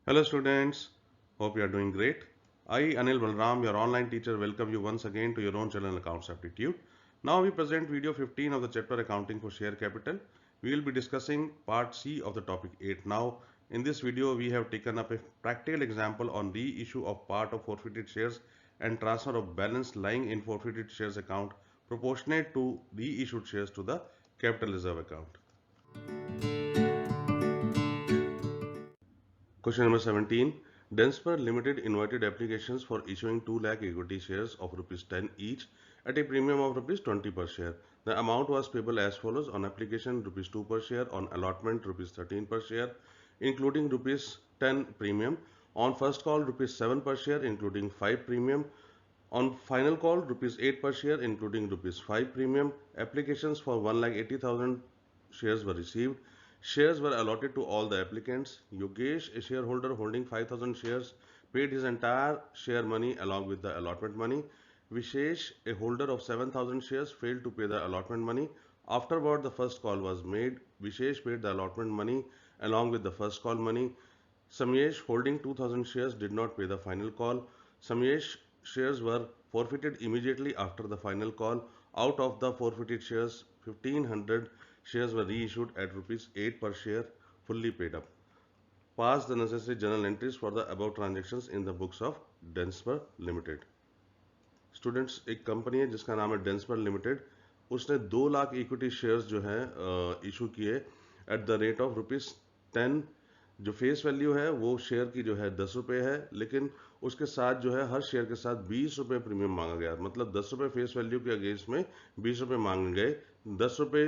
Hello students, hope you are doing great. I, Anil Balram, your online teacher, welcome you once again to your own channel Accounts Aptitude. Now we present video 15 of the chapter Accounting for Share Capital. We will be discussing part C of the topic 8 now. In this video, we have taken up a practical example on reissue of part of forfeited shares and transfer of balance lying in forfeited shares account proportionate to reissued shares to the capital reserve account. Question number 17. Denspur Limited invited applications for issuing 2 lakh equity shares of rupees 10 each at a premium of rupees 20 per share. The amount was payable as follows: on application rupees 2 per share, on allotment rupees 13 per share including rupees 10 premium, on first call rupees 7 per share including 5 premium, on final call rupees 8 per share including rupees 5 premium. Applications for 1,80,000 shares were received. Shares were allotted to all the applicants. Yogesh, a shareholder holding 5,000 shares, paid his entire share money along with the allotment money. Vishesh, a holder of 7,000 shares, failed to pay the allotment money. Afterward, the first call was made. Vishesh paid the allotment money along with the first call money. Samyesh, holding 2,000 shares, did not pay the final call. Samyesh shares were forfeited immediately after the final call. Out of the forfeited shares, 1,500 shares were reissued at rupees 8 per share, fully paid up. Pass the necessary journal entries for the above transactions in the books of Denspur Limited. Students, एक company है जिसका नाम है डेंसपर limited. उसने 2 lakh equity shares जो है issue किए at the rate of rupees 10. जो फेस वैल्यू है वो शेयर की जो है 10 रुपये है, लेकिन उसके साथ जो है हर शेयर के साथ 20 रुपये प्रीमियम मांगा गया. मतलब 10 रुपये फेस वैल्यू के अगेंस्ट में 20 रुपये मांगे गए. 10 रुपये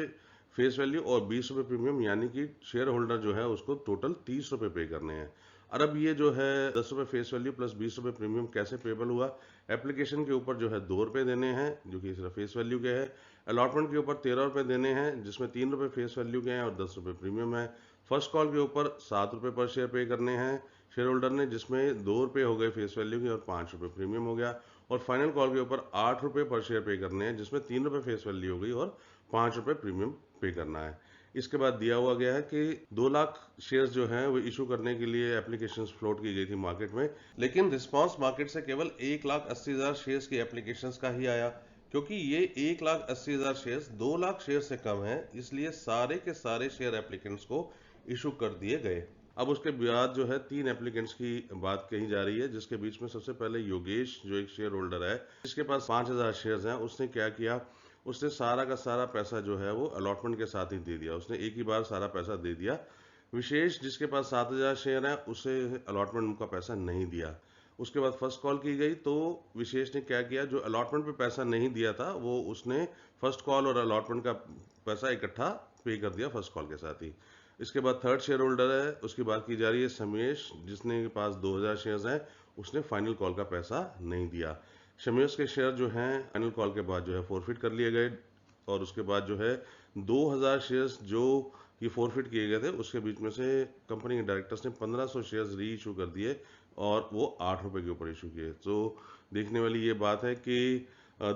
फेस वैल्यू और 20 रुपये प्रीमियम, यानी कि शेयर होल्डर जो है उसको टोटल 30 रुपये पे करने हैं. और अब ये जो है 10 रुपये फेस वैल्यू प्लस 20 रुपये प्रीमियम कैसे पेबल हुआ? एप्लीकेशन के ऊपर जो है 2 रुपये देने हैं जो कि सिर्फ फेस वैल्यू के है. अलॉटमेंट के ऊपर 13 रुपये देने हैं जिसमें 3 रुपये फेस वैल्यू के हैं और 10 रुपये प्रीमियम है. फर्स्ट कॉल के ऊपर 7 रुपये पर शेयर पे करने हैं शेयर होल्डर ने, जिसमें 2 रुपये हो गए फेस वैल्यू के और 5 रुपये प्रीमियम हो गया. और फाइनल कॉल के ऊपर 8 रुपये पर शेयर पे करने हैं जिसमें 3 रुपये फेस वैल्यू हो गई और 5 रुपये प्रीमियम पे करना है. इसके बाद दिया हुआ गया है कि 2 लाख शेयर्स जो हैं वो इशू करने के लिए एप्लीकेशंस फ्लोट की गई थी मार्केट में, लेकिन रिस्पांस मार्केट से केवल 1,80,000 शेयर्स की एप्लीकेशंस का ही आया. क्योंकि ये 1,80,000 शेयर्स 2 लाख शेयर से कम है, इसलिए सारे के सारे शेयर एप्लीकेंट्स को इशू कर दिए गए. अब उसके बाद जो है 3 एप्लीकेंट्स की बात कही जा रही है, जिसके बीच में सबसे पहले योगेश जो एक शेयर होल्डर है जिसके पास 5,000 शेयर्स हैं. उसने क्या किया? उसने सारा का सारा पैसा जो है वो अलॉटमेंट के साथ ही दे दिया. उसने एक ही बार सारा पैसा दे दिया. विशेष जिसके पास 7,000 शेयर है उसे अलॉटमेंट का पैसा नहीं दिया. उसके बाद फर्स्ट कॉल की गई तो विशेष ने क्या किया? जो अलॉटमेंट पे पैसा नहीं दिया था वो उसने फर्स्ट कॉल और अलॉटमेंट का पैसा इकट्ठा पे कर दिया फर्स्ट कॉल के साथ ही. इसके बाद थर्ड शेयर होल्डर है, उसकी बात की जा रही है समेश, जिसने के पास 2,000 शेयर्स हैं. उसने फाइनल कॉल का पैसा नहीं दिया. शमीस के शेयर जो हैं फाइनल कॉल के बाद जो है फॉरफिट कर लिए गए. और उसके बाद जो है 2,000 शेयर्स जो ये फॉरफिट किए गए थे उसके बीच में से कंपनी के डायरेक्टर्स ने 1,500 शेयर्स री इशू कर दिए और वो 8 रुपये के ऊपर इशू किए. तो देखने वाली ये बात है कि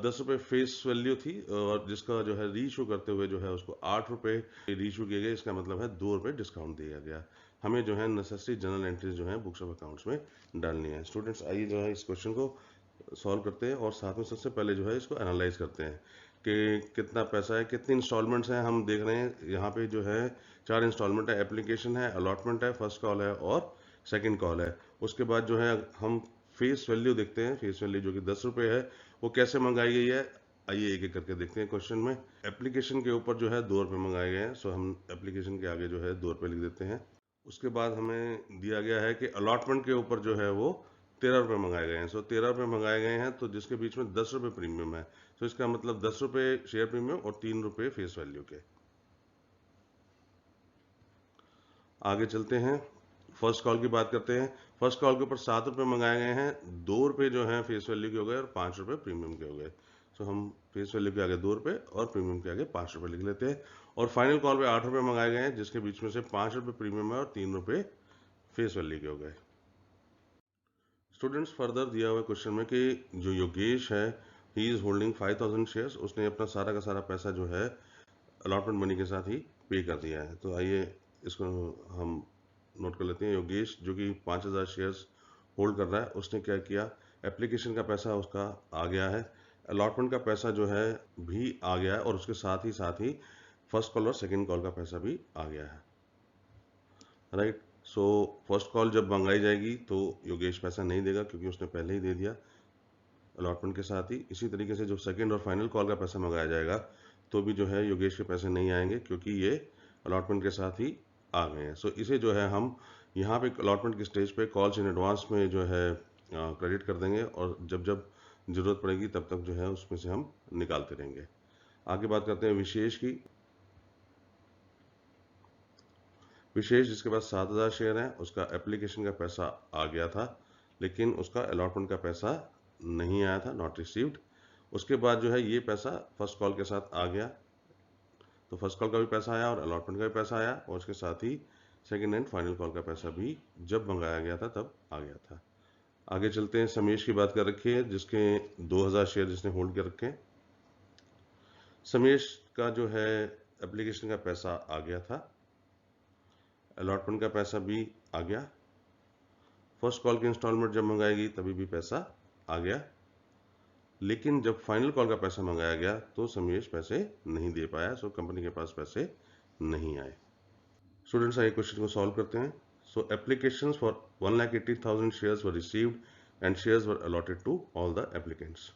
10 रुपये फेस वैल्यू थी और जिसका जो है री इशू करते हुए जो है उसको 8 रुपये री इशू किए गए. इसका मतलब है 2 रुपये डिस्काउंट दिया गया. हमें जो है नेसेसरी जनरल एंट्रीज जो है बुक्स ऑफ अकाउंट्स में डालनी है. स्टूडेंट्स, आइए जो है इस क्वेश्चन को सॉल्व करते हैं और साथ में सबसे पहले जो है इसको एनालाइज करते हैं कि कितना पैसा है, कितनी इंस्टॉलमेंट्स हैं. हम देख रहे हैं यहाँ पे जो है 4 इंस्टॉलमेंट है. एप्लीकेशन है, अलॉटमेंट है, फर्स्ट कॉल है और सेकंड कॉल है. उसके बाद जो है हम फेस वैल्यू देखते हैं. फेस वैल्यू जो कि 10 रुपये है वो कैसे मंगाई गई है, आइए एक एक करके देखते हैं. क्वेश्चन में एप्लीकेशन के ऊपर जो है 2 रुपये मंगाए गए हैं, सो हम एप्लीकेशन के आगे जो है 2 रुपये लिख देते हैं. उसके बाद हमें दिया गया है कि अलॉटमेंट के ऊपर जो है वो 13 रुपये मंगाए गए हैं. सो 13 रुपये मंगाए गए हैं तो जिसके बीच में 10 रुपये प्रीमियम है. तो इसका मतलब 10 रुपये शेयर प्रीमियम और 3 रुपये फेस वैल्यू के. आगे चलते हैं, फर्स्ट कॉल की बात करते हैं. फर्स्ट कॉल के ऊपर 7 रुपये मंगाए गए हैं. 2 रुपये जो हैं फेस वैल्यू के हो गए और 5 रुपये प्रीमियम के हो गए. सो हम फेस वैल्यू के आगे 2 रुपये और प्रीमियम के आगे 5 रुपये लिख लेते हैं. और फाइनल कॉल पे 8 रुपये मंगाए गए हैं जिसके बीच में से 5 रुपये प्रीमियम है और 3 रुपये फेस वैल्यू के हो गए. स्टूडेंट्स, फर्दर दिया हुआ क्वेश्चन में कि जो योगेश है ही इज होल्डिंग 5,000 शेयर्स. उसने अपना सारा का सारा पैसा जो है अलॉटमेंट मनी के साथ ही पे कर दिया है. तो आइए इसको हम नोट कर लेते हैं। योगेश जो कि 5,000 शेयर्स होल्ड कर रहा है, उसने क्या किया, एप्लीकेशन का पैसा उसका आ गया है, अलॉटमेंट का पैसा जो है भी आ गया है, और उसके साथ ही फर्स्ट कॉल और सेकंड कॉल का पैसा भी आ गया है, राइट। सो फर्स्ट कॉल जब मंगाई जाएगी तो योगेश पैसा नहीं देगा क्योंकि उसने पहले ही दे दिया अलॉटमेंट के साथ ही। इसी तरीके से जो सेकंड और फाइनल कॉल का पैसा मंगाया जाएगा तो भी जो है योगेश के पैसे नहीं आएंगे क्योंकि ये अलॉटमेंट के साथ ही आ गए हैं। सो इसे जो है हम यहाँ पे अलॉटमेंट की स्टेज पे कॉल्स इन एडवांस में जो है क्रेडिट कर देंगे, और जब जब ज़रूरत पड़ेगी तब तक जो है उसमें से हम निकालते रहेंगे। आगे बात करते हैं विशेष की। विशेष जिसके पास 7,000 शेयर हैं, उसका एप्लीकेशन का पैसा आ गया था लेकिन उसका अलॉटमेंट का पैसा नहीं आया था, नॉट रिसीव्ड। उसके बाद जो है ये पैसा फर्स्ट कॉल के साथ आ गया, तो फर्स्ट कॉल का भी पैसा आया और अलॉटमेंट का भी पैसा आया, और उसके साथ ही सेकेंड एंड फाइनल कॉल का पैसा भी जब मंगाया गया था तब आ गया था। आगे चलते हैं, समेश की बात कर रखी है जिसके 2,000 शेयर जिसने होल्ड कर रखे हैं। समेश का जो है एप्लीकेशन का पैसा आ गया था, अलॉटमेंट का पैसा भी आ गया, फर्स्ट कॉल की इंस्टॉलमेंट जब मंगाएगी तभी भी पैसा आ गया, लेकिन जब फाइनल कॉल का पैसा मंगाया गया तो समेश पैसे नहीं दे पाया, सो कंपनी के पास पैसे नहीं आए। स्टूडेंट्स आइए क्वेश्चन को सॉल्व करते हैं। So applications for 1,80,000 shares were received and shares were allotted to all the applicants.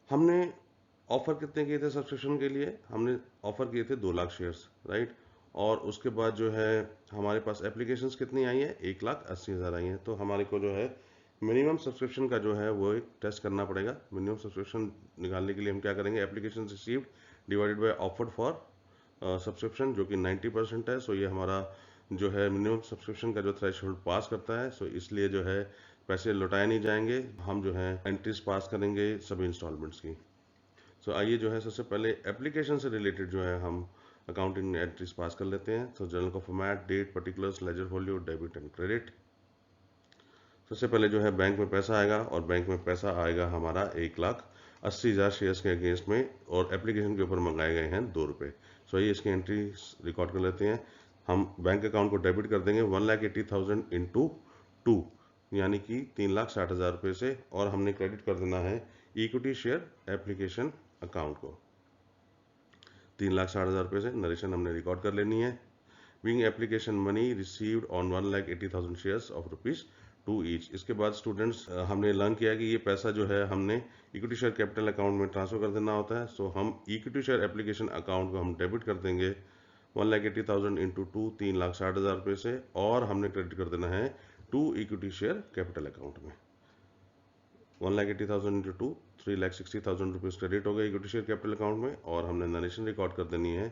हमने ऑफर कितने किए थे सब्सक्रिप्शन के लिए, हमने ऑफर किए थे 2 लाख शेयर्स, राइट। और उसके बाद जो है हमारे पास एप्लीकेशंस कितनी आई है, 1,80,000 आई हैं। तो हमारे को जो है मिनिमम सब्सक्रिप्शन का जो है वो एक टेस्ट करना पड़ेगा। मिनिमम सब्सक्रिप्शन निकालने के लिए हम क्या करेंगे, application received divided by offered for subscription जो कि 90% है। सो ये हमारा जो है मिनिमम सब्सक्रिप्शन का जो थ्रेशोल्ड पास करता है, सो इसलिए जो है पैसे लौटाए नहीं जाएंगे, हम जो है एंट्रीज पास करेंगे सभी इंस्टॉलमेंट्स की। सो आइए जो है सबसे पहले एप्लीकेशन से रिलेटेड जो है हम अकाउंटिंग एंट्रीज पास कर लेते हैं। सो जर्नल का format, date, particulars, ledger folio, debit and credit. सबसे पहले जो है बैंक में पैसा आएगा, और बैंक में पैसा आएगा हमारा 1,80,000 शेयर्स के अगेंस्ट में, और एप्लीकेशन के ऊपर मंगाए गए हैं 2 रुपये। सो आइए इसकी एंट्री रिकॉर्ड कर लेते हैं। हम बैंक अकाउंट को डेबिट कर देंगे 1,80,000 इंटू 2, यानी कि 3,60,000 रुपये से, और हमने क्रेडिट कर देना है इक्विटी शेयर एप्लीकेशन अकाउंट को 3,60,000 रुपये से। नरेशन हमने रिकॉर्ड कर लेनी है। Being application money received on 1,80,000 shares of ₹2 each. इसके बाद स्टूडेंट्स हमने लर्न किया कि ये पैसा जो है हमने इक्विटी शेयर कैपिटल अकाउंट में ट्रांसफर कर देना होता है। सो हम इक्विटी शेयर एप्लीकेशन अकाउंट को हम डेबिट कर देंगे 1,80,000 इंटू 2, 3,60,000 रुपये से, और हमने क्रेडिट कर देना है 2 इक्विटी शेयर कैपिटल अकाउंट में। 1,80,000 इंटू 2, 3,60,000 रुपीज़ क्रेडिट हो गए इक्विटी शेयर कैपिटल अकाउंट में, और हमने नरेशन रिकॉर्ड कर देनी है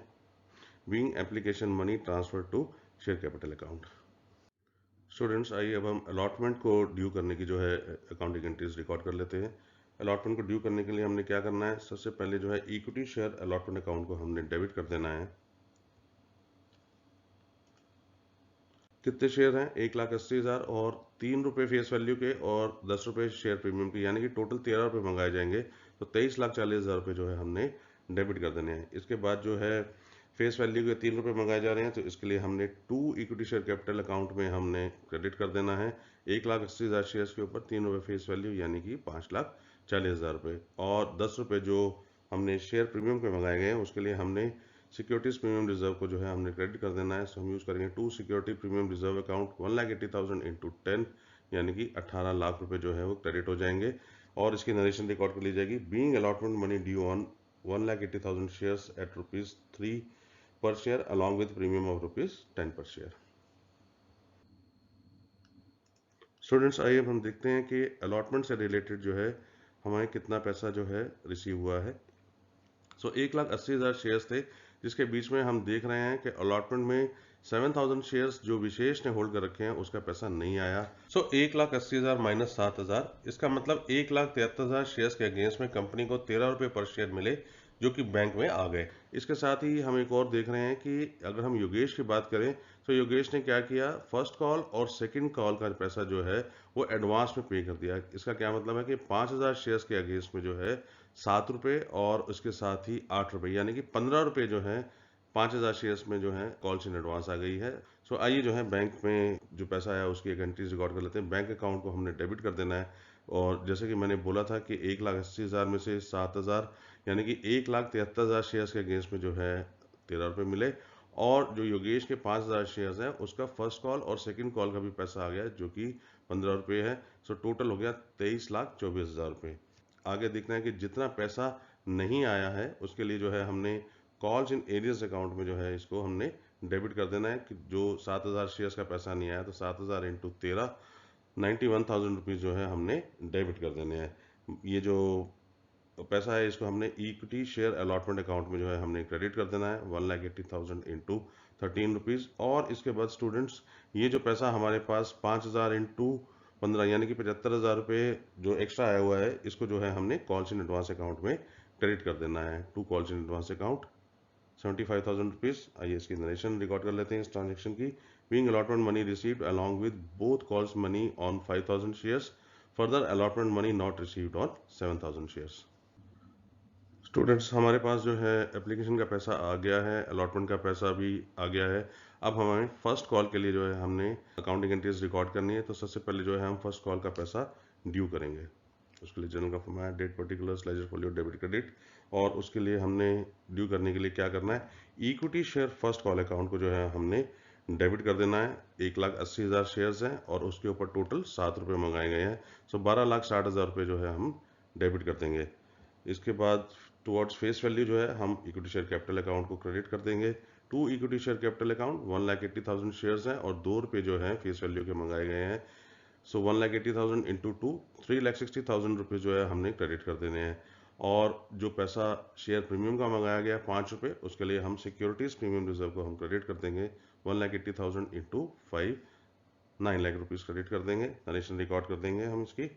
being application money transfer to share capital account. Students आइए अब हम अलॉटमेंट को ड्यू करने की जो है अकाउंटिंग एंट्रीज रिकॉर्ड कर लेते हैं। अलॉटमेंट को ड्यू करने के लिए हमने क्या करना है, सबसे पहले जो है इक्विटी शेयर अलॉटमेंट अकाउंट को हमने डेबिट कर देना है। कितने शेयर हैं, 1,80,000, और 3 रुपये फेस वैल्यू के और 10 रुपये शेयर प्रीमियम के, यानी कि टोटल 13 रुपये मंगाए जाएंगे। तो 23,40,000 रुपये जो है हमने डेबिट कर देने हैं। इसके बाद जो है फेस वैल्यू के 3 रुपये मंगाए जा रहे हैं, तो इसके लिए हमने 2 इक्विटी शेयर कैपिटल अकाउंट में हमने क्रेडिट कर देना है 1,80,000 शेयर्स के ऊपर 3 रुपये फेस वैल्यू, यानी कि 5,40,000 रुपये, और 10 रुपये जो हमने शेयर प्रीमियम के मंगाए गए हैं उसके लिए हमने सिक्योरिटीज प्रीमियम रिजर्व को जो है हमने क्रेडिट कर देना है। सो हम यूज करेंगे 2 security premium reserve account 1,80,000 into 10, यानी कि 18 लाख रुपए जो है वो क्रेडिट हो जाएंगे, और इसकी नरेशन रिकॉर्ड कर ली जाएगी being allotment money due on 1,80,000 shares at ₹3 पर share along with premium of ₹10 पर शेयर। स्टूडेंट्स आइए अब हम देखते हैं कि अलॉटमेंट से रिलेटेड जो है हमें कितना पैसा जो है रिसीव हुआ है। सो 1,80,000 शेयर्स थे, जिसके बीच में हम देख रहे हैं कि अलॉटमेंट में 7,000 शेयर्स जो विशेष ने होल्ड कर रखे हैं उसका पैसा नहीं आया। सो 1,80,000 माइनस 7,000, इसका मतलब 1,73,000 शेयर्स के अगेंस्ट में कंपनी को 13 रुपये पर शेयर मिले जो कि बैंक में आ गए। इसके साथ ही हम एक और देख रहे हैं कि अगर हम योगेश की बात करें तो योगेश ने क्या किया, फर्स्ट कॉल और सेकंड कॉल का पैसा जो है वो एडवांस में पे कर दिया। इसका क्या मतलब है कि 5,000 शेयर्स के अगेंस्ट में जो है 7 रुपये और उसके साथ ही 8 रुपये, यानी कि 15 रुपये जो है 5000 शेयर्स में जो है कॉल्स इन एडवांस आ गई है। सो आइए जो है बैंक में जो पैसा आया उसकी एक एंट्रीज रिकॉर्ड कर लेते हैं। बैंक अकाउंट को हमने डेबिट कर देना है, और जैसे कि मैंने बोला था कि 1,80,000 में से 7,000 यानी कि 1,73,000 शेयर्स के अगेंस्ट में जो है 13 रुपये मिले, और जो योगेश के 5,000 शेयर्स हैं उसका फर्स्ट कॉल और सेकंड कॉल का भी पैसा आ गया जो कि 15 रुपये है। सो टोटल हो गया 23,24,000 रुपये। आगे देखना है कि जितना पैसा नहीं आया है उसके लिए जो है हमने कॉल्स इन एरियस अकाउंट में जो है इसको हमने डेबिट कर देना है, कि जो 7,000 शेयर्स का पैसा नहीं आया तो 7,000 इंटू 13 91,000 रुपीज़ जो है हमने डेबिट कर देने हैं। ये जो पैसा है इसको हमने इक्विटी शेयर अलॉटमेंट अकाउंट में जो है हमने क्रेडिट कर देना है 1,80,000 इंटू 13 रुपीज़। और इसके बाद स्टूडेंट्स, ये जो पैसा हमारे पास 5,000 इंटू 15 यानी कि 75,000 रुपये जो एक्स्ट्रा आया हुआ है, इसको जो है हमने कॉल्स इन एडवांस अकाउंट में क्रेडिट कर देना है to calls in advance account 75,000 rupees. आइए इसकी नरेशन रिकॉर्ड कर लेते हैं इस ट्रांजेक्शन की। Being allotment money received along with both calls money on 5,000 shares, further allotment money not received on 7,000 shares. Students, हमारे पास जो है एप्लीकेशन का पैसा आ गया है, अलॉटमेंट का पैसा भी आ गया है। अब हमें फर्स्ट कॉल के लिए जो है हमने अकाउंटिंग एंट्रीज रिकॉर्ड करनी है। तो सबसे पहले जो है हम फर्स्ट कॉल का पैसा ड्यू करेंगे। उसके लिए जनरल का format, date particulars, ledger folio, debit credit. और उसके लिए हमने ड्यू करने के लिए क्या करना है, equity share first call account को जो है हमने डेबिट कर देना है। 1,80,000 शेयर्स हैं और उसके ऊपर टोटल 7 रुपये मंगाए गए हैं। सो 12,60,000 रुपये जो है हम डेबिट कर देंगे। इसके बाद टुवर्ड्स फेस वैल्यू जो है हम इक्विटी शेयर कैपिटल अकाउंट को क्रेडिट कर देंगे। To equity share capital account 1,80,000 shares हैं और 2 रुपये जो है फेस वैल्यू के मंगाए गए हैं। सो 1,80,000 इंटू 2 3,60,000 रुपये जो है हमने क्रेडिट कर देने हैं। और जो पैसा शेयर प्रीमियम का मंगाया गया 5 रुपये, उसके लिए हम सिक्योरिटीज प्रीमियम रिजर्व को हम क्रेडिट कर देंगे 1,80,000 इंटू 5 9 लाख रुपीज़ क्रेडिट कर देंगे। नरेशन रिकॉर्ड कर देंगे हम इसकी।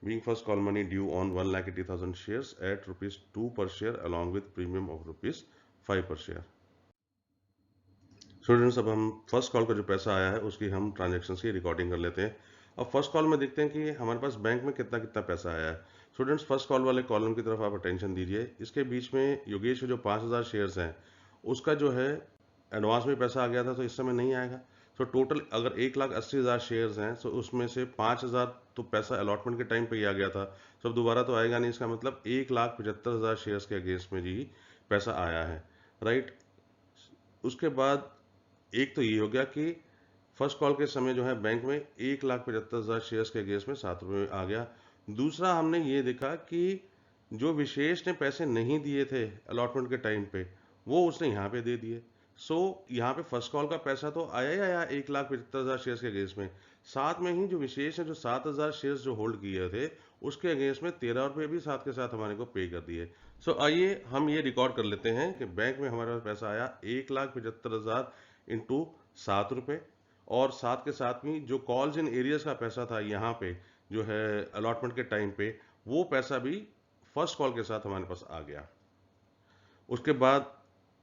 Being first call money due on 1,80,000 shares at rupees 2 per share along with premium of rupees 5 per share. Students, अब हम फर्स्ट कॉल का जो पैसा आया है उसकी हम ट्रांजेक्शन की रिकॉर्डिंग कर लेते हैं। अब फर्स्ट कॉल में देखते हैं कि हमारे पास बैंक में कितना कितना पैसा आया है। स्टूडेंट्स, फर्स्ट कॉल वाले कॉलम की तरफ आप अटेंशन दीजिए। इसके बीच में योगेश के जो 5,000 शेयर्स हैं उसका जो है एडवांस में पैसा आ गया था, तो इस समय नहीं आएगा। तो टोटल अगर 1,80,000 शेयर्स हैं तो उसमें से 5,000 तो पैसा अलॉटमेंट के टाइम पे ही आ गया था, तो अब दोबारा तो आएगा नहीं। इसका मतलब 1,75,000 शेयर्स के अगेंस्ट में जी पैसा आया है, राइट। उसके बाद एक तो ये हो गया कि फर्स्ट कॉल के समय जो है बैंक में 1,75,000 शेयर्स के अगेंस्ट में 7 रुपये में आ गया। दूसरा हमने ये देखा कि जो विशेष ने पैसे नहीं दिए थे अलॉटमेंट के टाइम पे, वो उसने यहाँ पे दे दिए। सो यहाँ पे फर्स्ट कॉल का पैसा तो आया ही आया 1,75,000 शेयर्स के अगेंस्ट में, साथ में ही जो विशेष है जो 7,000 शेयर्स जो होल्ड किए थे उसके अगेंस्ट में 13 रुपये भी साथ के साथ हमारे को पे कर दिए। सो आइए हम ये रिकॉर्ड कर लेते हैं कि बैंक में हमारे पास पैसा आया 1,75,000 इंटू 7 रुपये, और साथ के साथ में जो कॉल्स इन एरियाज का पैसा था यहाँ पे जो है अलॉटमेंट के टाइम पे, वो पैसा भी फर्स्ट कॉल के साथ हमारे पास आ गया। उसके बाद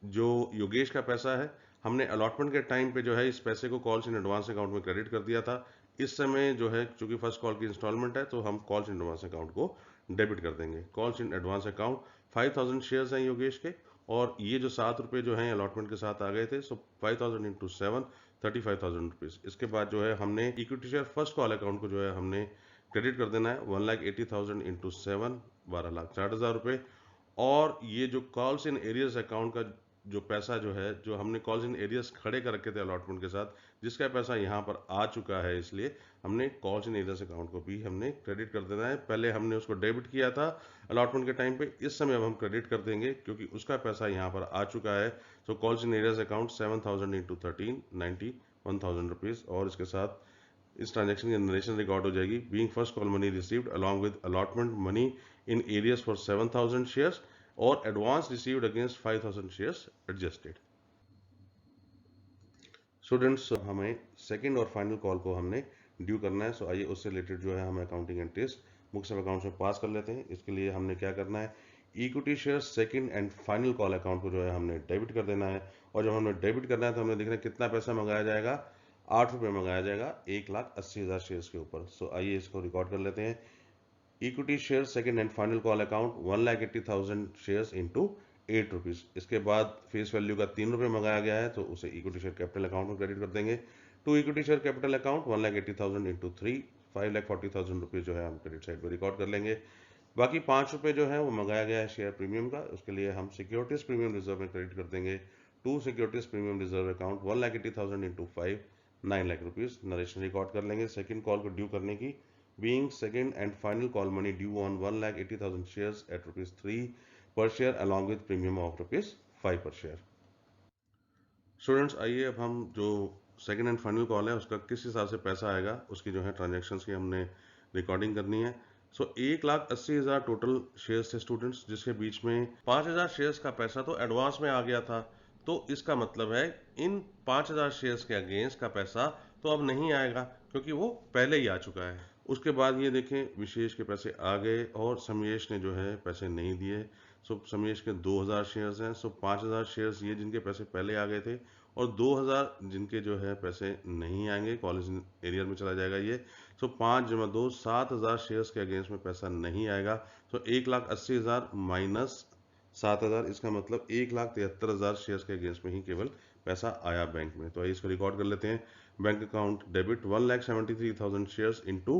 जो योगेश का पैसा है, हमने अलॉटमेंट के टाइम पे जो है इस पैसे को कॉल्स इन एडवांस अकाउंट में क्रेडिट कर दिया था। इस समय जो है चूंकि फर्स्ट कॉल की इंस्टॉलमेंट है तो हम कॉल्स इन एडवांस अकाउंट को डेबिट कर देंगे। Calls in advance account 5,000 shares हैं योगेश के, और ये जो 7 रुपये जो हैं अलॉटमेंट के साथ आ गए थे। सो 5,000 इंटू 7 35,000 रुपीज़। इसके बाद जो है हमने equity share first call account को जो है हमने क्रेडिट कर देना है 1,80,000 इंटू 7 12,60,000 रुपये। और ये जो कॉल्स इन एरियर्स अकाउंट का जो पैसा जो है, जो हमने कॉल्स इन एरियर्स खड़े कर रखे थे अलॉटमेंट के साथ, जिसका पैसा यहाँ पर आ चुका है, इसलिए हमने कॉल्स इन एरियर्स अकाउंट को भी हमने क्रेडिट कर देना है। पहले हमने उसको डेबिट किया था अलॉटमेंट के टाइम पे, इस समय अब हम क्रेडिट कर देंगे क्योंकि उसका पैसा यहाँ पर आ चुका है। तो calls in arrears account 7,000 into 13 91,000 rupees. और इसके साथ इस ट्रांजेक्शन की नरेशन रिकॉर्ड हो जाएगी। Being first call money received along with allotment money in arrears for 7,000 shares और advance received against 5,000 shares adjusted. Students, हमें सेकंड और फाइनल कॉल को हमने ड्यू करना है। सो आइए उससे रिलेटेड जो है हम accounting entries books of accounts में पास कर लेते हैं। इसके लिए हमने क्या करना है, equity share second and final call account को जो है हमने डेबिट कर देना है। और जब हमने डेबिट करना है तो हमने देखना है कितना पैसा मंगाया जाएगा, 8 रुपये मंगाया जाएगा 1,80,000 शेयर्स के ऊपर। सो आइए इसको रिकॉर्ड कर लेते हैं। Equity share second and final call account 1,80,000 shares into 8 rupees. इसके बाद फेस वैल्यू का 3 रुपये मंगाया गया है तो उसे इक्विटी शेयर कैपिटल अकाउंट में क्रेडिट कर देंगे। To equity share capital account 1,80,000 into 3 5,40,000 rupees जो है हम क्रेडिट साइड पर रिकॉर्ड कर लेंगे। बाकी 5 रुपये जो है वो मंगाया गया है शेयर प्रीमियम का, उसके लिए हम सिक्योरिटीज प्रीमियम रिजर्व में क्रेडिट कर देंगे। To securities premium reserve account 1,80,000 into 5 9 lakh rupees. Narration record कर लेंगे सेकंड कॉल को ड्यू करने की, being second and final call money due on 1,80,000 shares at rupees 3 per share along with premium of rupees 5 per share। Students आइए अब हम जो second and final call है उसका किस हिसाब से पैसा आएगा उसकी जो है ट्रांजैक्शंस की हमने रिकॉर्डिंग करनी है। 1,80,000 टोटल शेयर्स थे स्टूडेंट्स, जिसके बीच में 5,000 शेयर्स का पैसा तो एडवांस में आ गया था। तो इसका मतलब है इन 5,000 शेयर्स के अगेंस्ट का पैसा तो अब नहीं आएगा क्योंकि वो पहले ही आ चुका है। उसके बाद ये देखें विशेष के पैसे आ गए और समयेश ने जो है पैसे नहीं दिए। समयेश के 2,000 शेयर्स हैं। 5,000 शेयर्स ये जिनके पैसे पहले आ गए थे और 2,000 जिनके जो है पैसे नहीं आएंगे, कॉलेज एरियर में चला जाएगा ये। 5 जमा 2 7,000 शेयर्स के अगेंस्ट में पैसा नहीं आएगा। 1,80,000 माइनस 7,000, इसका मतलब 1,73,000 शेयर्स के अगेंस्ट में ही केवल पैसा आया बैंक में। तो इसको रिकॉर्ड कर लेते हैं। Bank account debit 1,73,000 shares into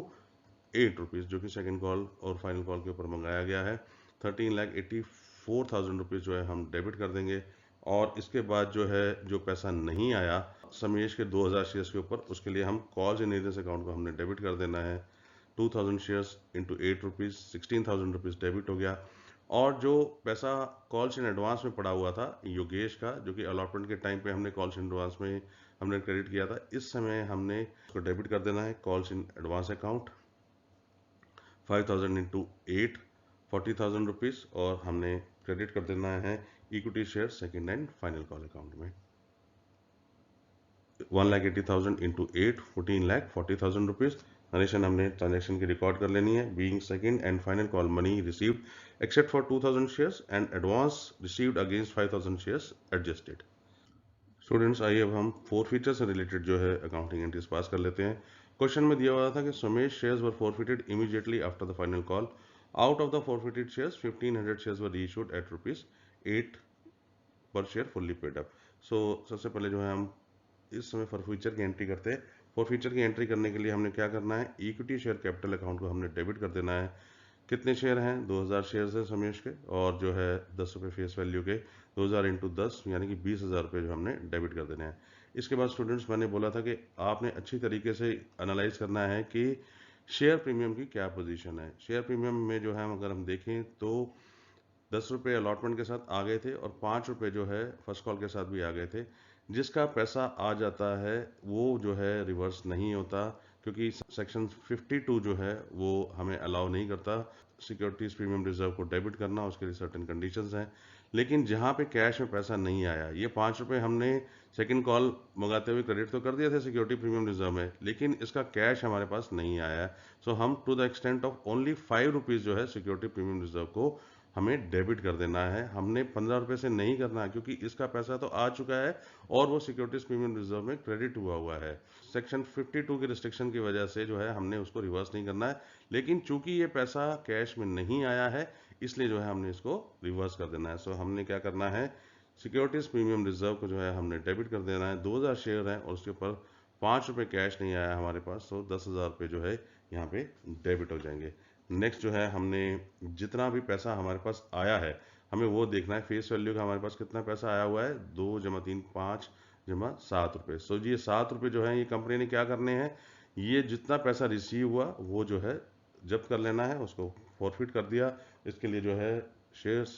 8 rupees, जो कि सेकंड कॉल और फाइनल कॉल के ऊपर मंगाया गया है। 13,84,000 रुपीज़ जो है हम डेबिट कर देंगे। और इसके बाद जो है जो पैसा नहीं आया समेश के 2,000 शेयर्स के ऊपर, उसके लिए हम कॉल्स इन एरियस अकाउंट को हमने डेबिट कर देना है। 2,000 shares into 8 rupees 16,000 rupees debit हो गया। और जो पैसा कॉल्स इन एडवांस में पड़ा हुआ था योगेश का, जो कि अलॉटमेंट के टाइम पे हमने कॉल्स इन एडवांस में हमने क्रेडिट किया था, इस समय हमने उसको डेबिट कर देना है calls in advance account 5,000 into 8 40,000 rupees, और हमने क्रेडिट कर देना है equity share second and final call account में 1,80,000 इंटू 8 14,40,000 रुपीज़। नरेशन हमने ट्रांजेक्शन की रिकॉर्ड कर लेनी है। Being second and final call money received except for 2,000 shares and advance received against 5,000 shares adjusted. Students आइए अब हम फोर फीचर से रिलेटेड जो है अकाउंटिंग एंट्रीज पास कर लेते हैं। क्वेश्चन में दिया हुआ था कि Sumesh shares were forfeited immediately after the final call. Out of the forfeited shares 1,500 shares were reissued at ₹8 per share fully paid up. सबसे पहले जो है हम इस समय फॉरफीचर की एंट्री करते हैं। फॉरफीचर की एंट्री करने के लिए हमने क्या करना है, इक्विटी शेयर कैपिटल अकाउंट को हमने डेबिट कर देना है। कितने शेयर हैं, 2,000 शेयर्स हैं समेश के, और जो है 10 रुपये फेस वैल्यू के 2,000 इंटू 10 यानी कि 20,000 रुपये जो हमने डेबिट कर देने हैं। इसके बाद स्टूडेंट्स मैंने बोला था कि आपने अच्छी तरीके से एनालाइज करना है कि शेयर प्रीमियम की क्या पोजीशन है। शेयर प्रीमियम में जो है अगर हम देखें तो 10 रुपये अलॉटमेंट के साथ आ गए थे और 5 रुपये जो है फर्स्ट कॉल के साथ भी आ गए थे। जिसका पैसा आ जाता है वो जो है रिवर्स नहीं होता, क्योंकि सेक्शन 52 जो है वो हमें अलाउ नहीं करता सिक्योरिटीज प्रीमियम रिजर्व को डेबिट करना, उसके लिए सर्टेन कंडीशंस हैं। लेकिन जहाँ पे कैश में पैसा नहीं आया, ये 5 रुपये हमने सेकंड कॉल मंगाते हुए क्रेडिट तो कर दिए थे सिक्योरिटी प्रीमियम रिजर्व में, लेकिन इसका कैश हमारे पास नहीं आया है। हम to the extent of only 5 rupees जो है सिक्योरिटी प्रीमियम रिजर्व को हमें डेबिट कर देना है। हमने 15 रुपये से नहीं करना है क्योंकि इसका पैसा तो आ चुका है और वो सिक्योरिटीज प्रीमियम रिजर्व में क्रेडिट हुआ है। सेक्शन 52 की रिस्ट्रिक्शन की वजह से जो है हमने उसको रिवर्स नहीं करना है, लेकिन चूंकि ये पैसा कैश में नहीं आया है इसलिए जो है हमने इसको रिवर्स कर देना है। हमने क्या करना है, सिक्योरिटीज प्रीमियम रिजर्व को जो है हमने डेबिट कर देना है। 2,000 शेयर हैं और उसके ऊपर 5 रुपये कैश नहीं आया हमारे पास, 10,000 रुपये जो है यहाँ पे डेबिट हो जाएंगे। नेक्स्ट जो है हमने जितना भी पैसा हमारे पास आया है हमें वो देखना है। फेस वैल्यू का हमारे पास कितना पैसा आया हुआ है, 2 जमा 3 5 जमा 7 रुपये। जी ये 7 रुपये जो है ये कंपनी ने क्या करने हैं, ये जितना पैसा रिसीव हुआ वो जो है जब्त कर लेना है, उसको फॉरफिट कर दिया। इसके लिए जो है shares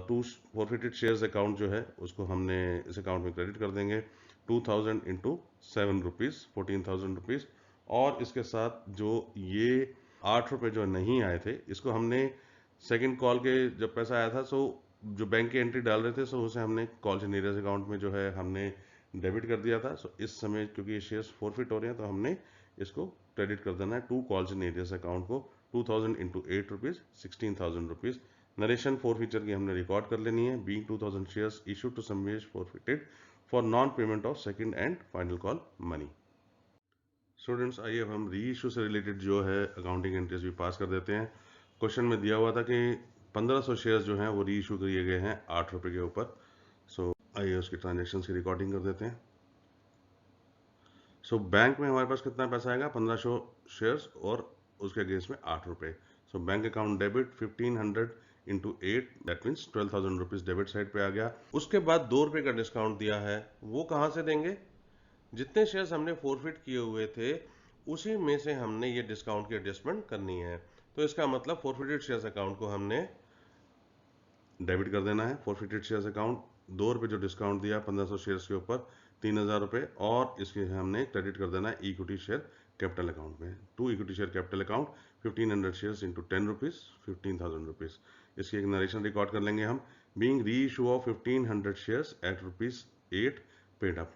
to forfeited shares account जो है उसको हमने इस अकाउंट में क्रेडिट कर देंगे 2,000 इंटू 7 रुपीज़ 14,000 रुपीज़। और इसके साथ जो ये 8 रुपये जो नहीं आए थे इसको हमने सेकंड कॉल के जब पैसा आया था जो बैंक की एंट्री डाल रहे थे उसे हमने कॉल इन एरियस अकाउंट में जो है हमने डेबिट कर दिया था। इस समय क्योंकि ये शेयर्स फॉरफिट हो रहे हैं तो हमने इसको क्रेडिट कर देना है to calls in arrears account को 2,000 into 8 rupees 16,000 rupees. Narration for forfeiture की हमने रिकॉर्ड कर लेनी है। Being 2,000 shares issued to Samesh forfeited for non payment of second and final call money. Students आइए अब हम री इशू से रिलेटेड जो है अकाउंटिंग एंट्रीज भी पास कर देते हैं। क्वेश्चन में दिया हुआ था कि 1500 शेयर्स जो हैं वो री इशू किए गए हैं 8 रुपये के ऊपर। सो आइए उसकी ट्रांजेक्शन की रिकॉर्डिंग कर देते हैं। सो बैंक में हमारे पास कितना पैसा आएगा, 1500 शेयर्स और उसके अगेंस्ट में 8 रुपये। So bank account debit 1500 into 8, that means 12,000 rupees debit side पे आ गया। उसके बाद 2 रुपये का डिस्काउंट दिया है, वो कहाँ से देंगे, जितने शेयर्स हमने फोरफिट किए हुए थे उसी में से हमने ये डिस्काउंट की एडजस्टमेंट करनी है। तो इसका मतलब फोरफिटेड शेयर्स अकाउंट को हमने डेबिट कर देना है। फोरफिटेड शेयर्स अकाउंट 2 रुपये जो डिस्काउंट दिया 1500 शेयर्स के ऊपर 3000 रुपये, और इसके हमने क्रेडिट कर देना है इक्विटी शेयर कैपिटल अकाउंट में। To equity share capital account 1500 shares into 10 rupees 15,000 rupees. इसकी एक नरेशन रिकॉर्ड कर लेंगे हम। Being reissue of 1500 shares at ₹8 paid up.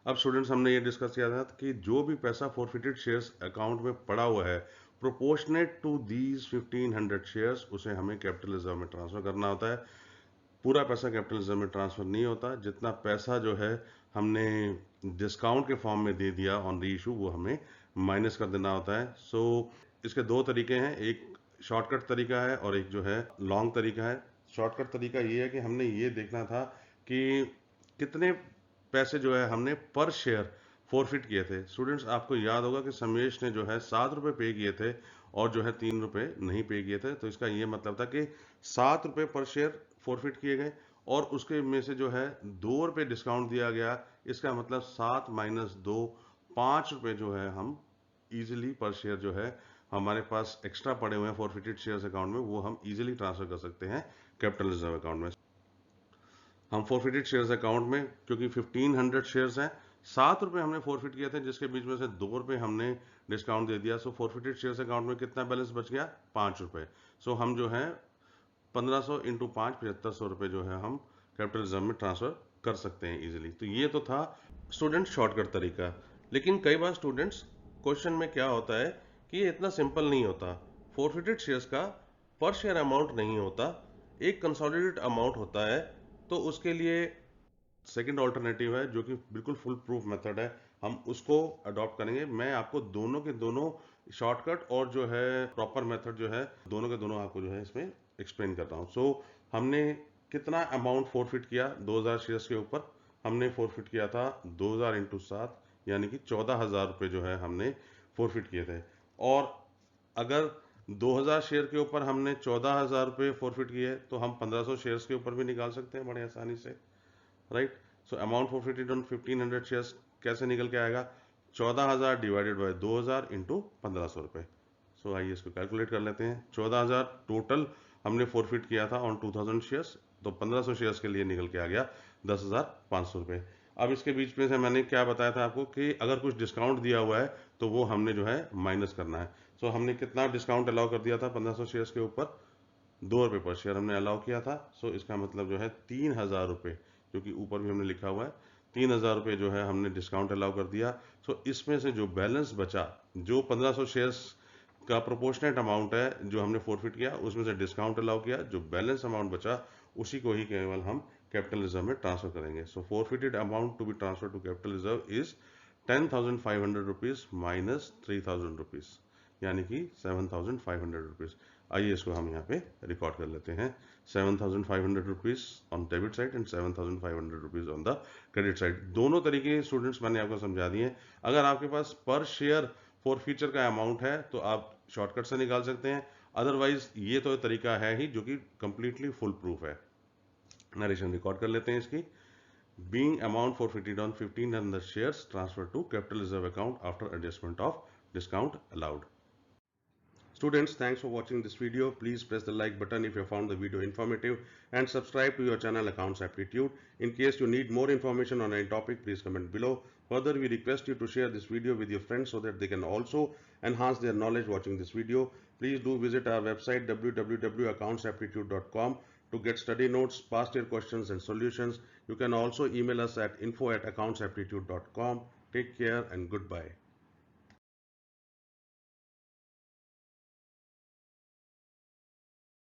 अब स्टूडेंट्स हमने ये डिस्कस किया था कि जो भी पैसा फोरफिटेड शेयर्स अकाउंट में पड़ा हुआ है प्रोपोर्शनेट टू दीज 1500 शेयर्स, उसे हमें कैपिटल रिजर्व में ट्रांसफर करना होता है। पूरा पैसा कैपिटल रिजर्व में ट्रांसफर नहीं होता, जितना पैसा जो है हमने डिस्काउंट के फॉर्म में दे दिया ऑन री इशू वो हमें माइनस कर देना होता है। सो इसके दो तरीके हैं, एक शॉर्टकट तरीका है और एक जो है लॉन्ग तरीका है। शॉर्टकट तरीका ये है कि हमने ये देखना था कि कितने पैसे जो है हमने पर शेयर फोरफिट किए थे। स्टूडेंट्स आपको याद होगा कि समेश ने जो है 7 रुपये पे किए थे और जो है 3 रुपये नहीं पे किए थे। तो इसका ये मतलब था कि 7 रुपये पर शेयर फोरफिट किए गए और उसके में से जो है 2 रुपये डिस्काउंट दिया गया। इसका मतलब 7 माइनस 2, 5 रुपये जो है हम इजीली पर शेयर जो है हमारे पास एक्स्ट्रा पड़े हुए हैं फोरफिटेड शेयर्स अकाउंट में, वो हम इजीली ट्रांसफर कर सकते हैं कैपिटल रिजर्व अकाउंट में। हम फोरफिटेड शेयर्स अकाउंट में क्योंकि 1500 शेयर्स हैं, 7 रुपये हमने फोरफिट किए थे जिसके बीच में से 2 रुपये हमने डिस्काउंट दे दिया। सो फोरफिटेड शेयर्स अकाउंट में कितना बैलेंस बच गया, 5 रुपये। सो हम जो है 1500 इंटू 5 7500 रुपये जो है हम कैपिटल रिजर्व में ट्रांसफर कर सकते हैं इजीली। तो ये तो था स्टूडेंट शॉर्टकट तरीका। लेकिन कई बार स्टूडेंट्स क्वेश्चन में क्या होता है कि ये इतना सिंपल नहीं होता। फोरफिटेड शेयर्स का पर शेयर अमाउंट नहीं होता, एक कंसोलिडेटेड अमाउंट होता है। तो उसके लिए सेकंड ऑल्टरनेटिव है जो कि बिल्कुल फुल प्रूफ मेथड है, हम उसको अडॉप्ट करेंगे। मैं आपको दोनों के दोनों शॉर्टकट और जो है प्रॉपर मेथड जो है दोनों के दोनों आपको जो है इसमें एक्सप्लेन कर रहा हूँ। सो हमने कितना अमाउंट फोरफिट किया, 2000 शेयर्स के ऊपर हमने फोरफिट किया था 2000 इंटू 7 यानी कि 14,000 रुपये जो है हमने फोरफिट किए थे। और अगर 2000 शेयर के ऊपर हमने 14,000 रुपये फोरफिट किए तो हम 1500 शेयर्स के ऊपर भी निकाल सकते हैं बड़े आसानी से, right. So amount forfeited on 1500 shares कैसे निकल के आएगा, 14,000 डिवाइडेड बाय 2000 इंटू 1500 रुपये। सो आइए इसको कैलकुलेट कर लेते हैं। 14,000 टोटल हमने फोरफिट किया था ऑन 2000 शेयर्स, तो 1500 शेयर्स के लिए निकल के आ गया 10,500 रुपये। अब इसके बीच में से मैंने क्या बताया था आपको कि अगर कुछ डिस्काउंट दिया हुआ है तो वो हमने जो है माइनस करना है। सो हमने कितना डिस्काउंट अलाउ कर दिया था 1500 शेयर्स के ऊपर, 2 रुपये पर शेयर हमने अलाउ किया था। सो इसका मतलब जो है 3,000 रुपये, जो कि ऊपर भी हमने लिखा हुआ है 3,000 रुपये जो है हमने डिस्काउंट अलाउ कर दिया। सो इसमें से जो बैलेंस बचा, जो 1500 शेयर्स का प्रोपोर्शनेट अमाउंट है जो हमने फोरफिट किया उसमें से डिस्काउंट अलाउ किया, जो बैलेंस अमाउंट बचा उसी को ही केवल हम कैपिटल रिजर्व में ट्रांसफर करेंगे। So forfeited amount to be transfer to capital reserve is 10,500 rupees minus 3,000 rupees, यानी कि 7,500 रुपीज़। आइए इसको हम यहाँ पे रिकॉर्ड कर लेते हैं। 7,500 rupees on debit side and 7,500 rupees on the credit side. दोनों तरीके स्टूडेंट्स मैंने आपको समझा दिए। अगर आपके पास पर शेयर फॉर फ्यूचर का अमाउंट है तो आप शॉर्टकट से निकाल सकते हैं, अदरवाइज ये तो तरीका है ही जो कि कंप्लीटली फुल प्रूफ है। नरेशन रिकॉर्ड कर लेते हैं इसकी। Being amount forfeited on 1500 shares transferred to capital reserve account after adjustment of discount allowed. Students, thanks for watching this video. Please press the like button if you found the video informative and subscribe to your channel Accounts Aptitude. In case you need more information on any topic, please comment below. Further, we request you to share this video with your friends so that they can also enhance their knowledge watching this video. Please do visit our website www.accountsaptitude.com to get study notes, past year questions and solutions. You can also email us at info@accountsaptitude.com. Take care and goodbye.